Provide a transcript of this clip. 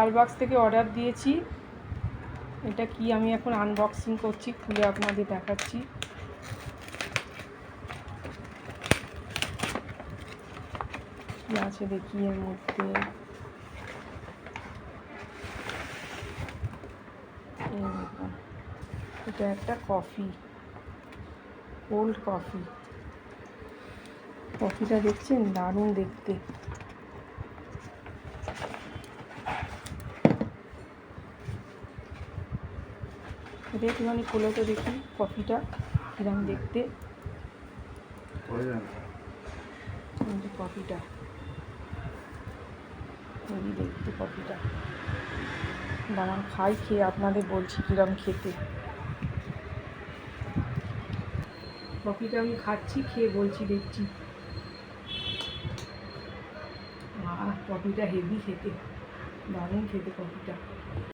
Starbucks থেকে order দিয়েছি। এটা কি আমি এখন আনবক্সিং করছি, খুলে আপনাদের দেখাচ্ছি। কি আছে দেখি এর মধ্যে। এটা একটা কফি, কোল্ড কফি। কফিটা দেখছেন, দারুণ দেখতে। এটা একটুখানি খুলে তো দেখি কফিটা কিরকম দেখতে। কফিটা হেভি দেখতে। কফিটা দাঁড়ান খাই, খেয়ে আপনাদের বলছি কিরকম খেতে। কফিটা আমি খাচ্ছি, খেয়ে বলছি, দেখছি। কফিটা হেভি খেতে, দারুণ খেতে কফিটা।